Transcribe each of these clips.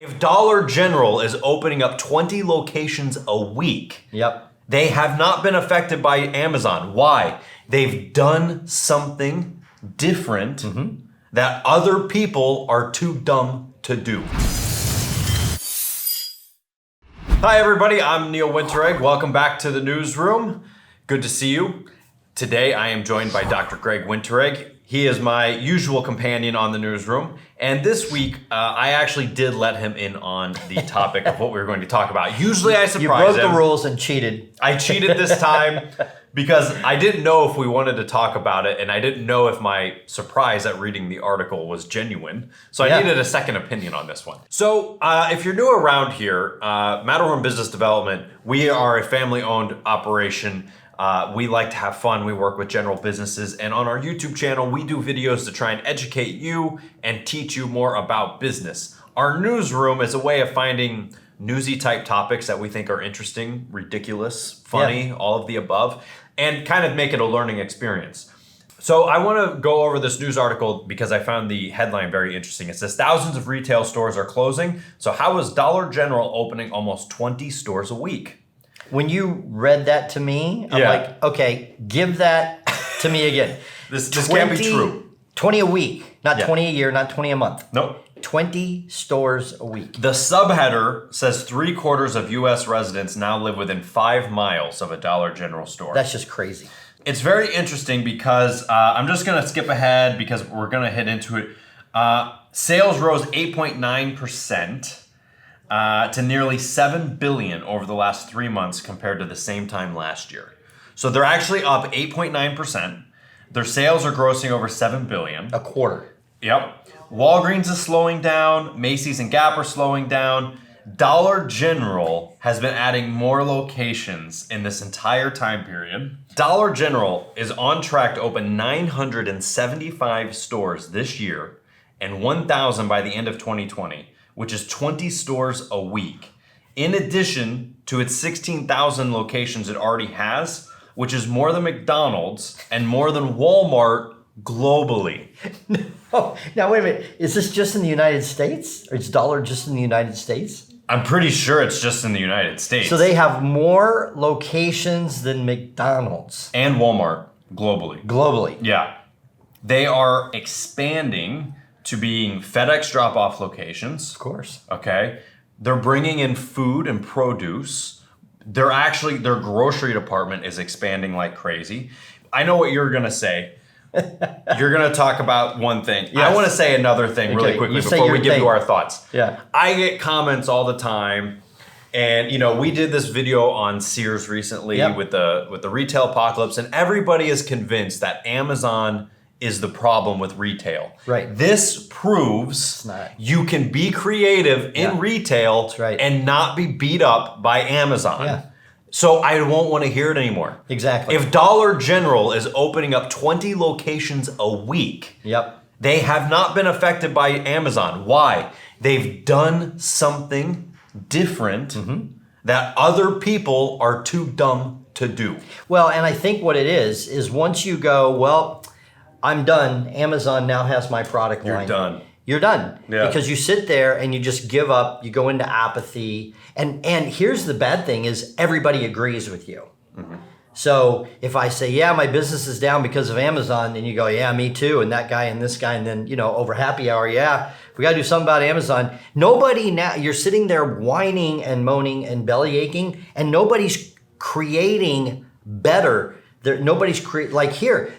If Dollar General is opening up 20 locations a week, they have not been affected by Amazon. Why? They've done something different that other people are too dumb to do. Hi everybody, I'm Neil Winteregg. Welcome back to the newsroom. Good to see you. Today I am joined by Dr. Greg Winteregg. He is my usual companion on the newsroom. And this week, I actually did let him in on the topic of what we were going to talk about. Usually I surprise him. You broke the rules and cheated. I cheated this time because I didn't know if we wanted to talk about it, and I didn't know if my surprise at reading the article was genuine. So I needed a second opinion on this one. So if you're new around here, Matterhorn Business Development, we are a family-owned operation. We like to have fun. We work with general businesses, and on our YouTube channel, we do videos to try and educate you and teach you more about business. Our newsroom is a way of finding newsy type topics that we think are interesting, ridiculous, funny, all of the above, and kind of make it a learning experience. So I want to go over this news article because I found the headline very interesting. It says thousands of retail stores are closing. So how is Dollar General opening almost 20 stores a week? When you read that to me, I'm like, okay, give that to me again. This can't be true. 20 a week, not 20 a year, not 20 a month. Nope. 20 stores a week. The subheader says 3/4 of U.S. residents now live within 5 miles of a Dollar General store. That's just crazy. It's very interesting because I'm just going to skip ahead because we're going to hit into it. Sales rose 8.9%. To nearly $7 billion over the last 3 months compared to the same time last year. So they're actually up 8.9%. Their sales are grossing over $7 billion. A quarter. Yep. Walgreens is slowing down. Macy's and Gap are slowing down. Dollar General has been adding more locations in this entire time period. Dollar General is on track to open 975 stores this year and 1,000 by the end of 2020. Which is 20 stores a week, in addition to its 16,000 locations it already has, which is more than McDonald's and more than Walmart globally. Oh, now wait a minute. Is this just in the United States? Or is Dollar just in the United States? I'm pretty sure it's just in the United States. So they have more locations than McDonald's. And Walmart globally. Globally. Yeah. They are expanding to being FedEx drop-off locations. Of course. Okay. They're bringing in food and produce. Their grocery department is expanding like crazy. I know what you're going to say. You're going to talk about one thing. Yes. I want to say another thing really quickly before we give you our thoughts. Yeah. I get comments all the time. And, you know, we did this video on Sears recently with the retail apocalypse, and everybody is convinced that Amazon is the problem with retail. Right. This proves you can be creative in retail and not be beat up by Amazon. Yeah. So I won't want to hear it anymore. Exactly. If Dollar General is opening up 20 locations a week, they have not been affected by Amazon. Why? They've done something different that other people are too dumb to do. Well, and I think what it is once you go, well, I'm done. Amazon now has my product line. You're done. You're done. Yeah. Because you sit there and you just give up. You go into apathy. And here's the bad thing is everybody agrees with you. So if I say, yeah, my business is down because of Amazon, then you go, yeah, me too. And that guy and this guy. And then, you know, over happy hour, yeah, we got to do something about Amazon. Nobody now, you're sitting there whining and moaning and belly aching, and nobody's creating better. Nobody's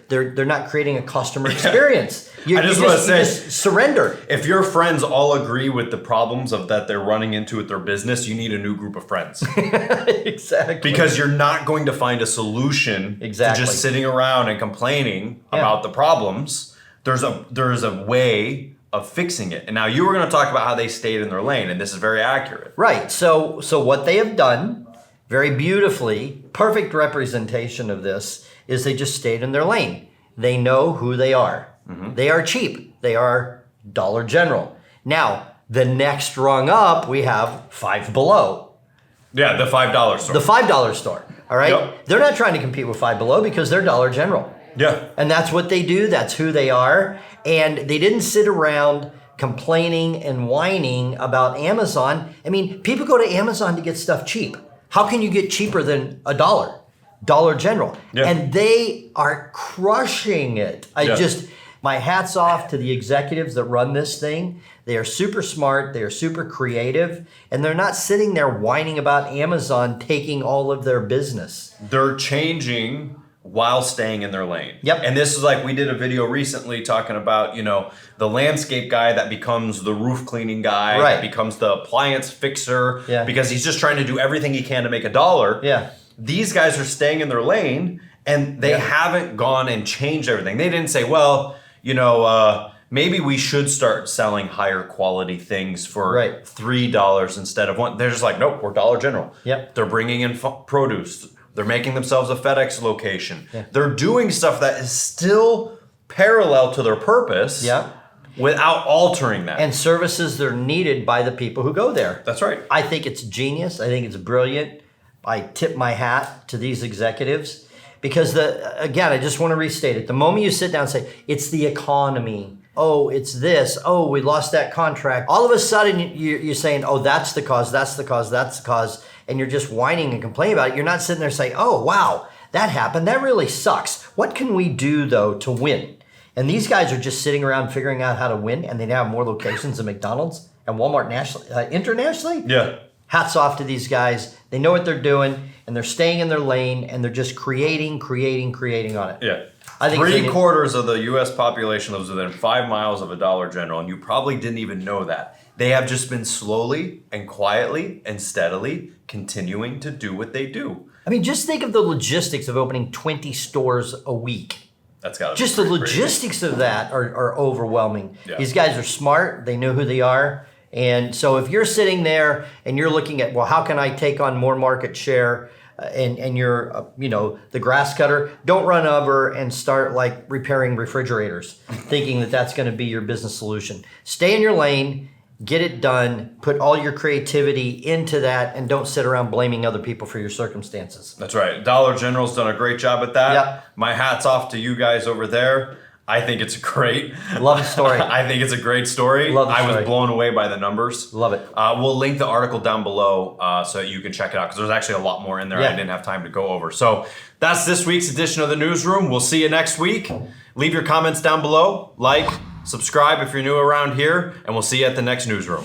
they're not creating a customer experience. I just want to say, you just surrender. If your friends all agree with the problems that they're running into with their business, you need a new group of friends. Exactly. Because you're not going to find a solution to just sitting around and complaining about the problems. There's a way of fixing it. And now you were going to talk about how they stayed in their lane, and this is very accurate. Right. So what they have done very beautifully, perfect representation of this, is they just stayed in their lane. They know who they are. They are cheap. They are Dollar General. Now, the next rung up, we have Five Below. Yeah, the $5 store. The $5 store, all right? Yep. They're not trying to compete with Five Below because they're Dollar General. Yeah. And that's what they do. That's who they are. And they didn't sit around complaining and whining about Amazon. I mean, people go to Amazon to get stuff cheap. How can you get cheaper than $1? Dollar General. Yeah. And they are crushing it. My hat's off to the executives that run this thing. They are super smart, they are super creative, and they're not sitting there whining about Amazon taking all of their business. They're changing while staying in their lane. Yep. And this is like, we did a video recently talking about, the landscape guy that becomes the roof cleaning guy, Right. that becomes the appliance fixer, Yeah. because he's just trying to do everything he can to make $1. Yeah. These guys are staying in their lane, and they haven't gone and changed everything. They didn't say, well, maybe we should start selling higher quality things for Right. $3 instead of $1. They're just like, nope, we're Dollar General. Yep. They're bringing in produce. They're making themselves a FedEx location. Yeah. They're doing stuff that is still parallel to their purpose. Yeah. Without altering that. And services that are needed by the people who go there. That's right. I think it's genius. I think it's brilliant. I tip my hat to these executives because again, I just want to restate it. The moment you sit down and say, it's the economy. Oh, it's this. Oh, we lost that contract. All of a sudden you're saying, oh, that's the cause, that's the cause, that's the cause. And you're just whining and complaining about it. You're not sitting there saying, oh, wow, that happened. That really sucks. What can we do though to win? And these guys are just sitting around figuring out how to win, and they now have more locations than McDonald's and Walmart nationally, internationally. Yeah. Hats off to these guys. They know what they're doing, and they're staying in their lane, and they're just creating on it. Yeah. I think Three-quarters of the U.S. population lives within 5 miles of a Dollar General, and you probably didn't even know that. They have just been slowly and quietly and steadily continuing to do what they do. I mean, just think of the logistics of opening 20 stores a week. That's got to Just the logistics of that are overwhelming. Yeah. These guys are smart. They know who they are. And so if you're sitting there and you're looking at, well, how can I take on more market share? And you're, the grass cutter, don't run over and start like repairing refrigerators, thinking that that's going to be your business solution. Stay in your lane, get it done, put all your creativity into that, and don't sit around blaming other people for your circumstances. That's right. Dollar General's done a great job at that. Yep. My hat's off to you guys over there. I think it's great. Love the story. I think it's a great story. Love the I story. was blown away by the numbers. Love it. We'll link the article down below so that you can check it out, because there's actually a lot more in there Yeah. I didn't have time to go over. So that's this week's edition of the Newsroom. We'll see you next week. Leave your comments down below. Like, subscribe if you're new around here, and we'll see you at the next Newsroom.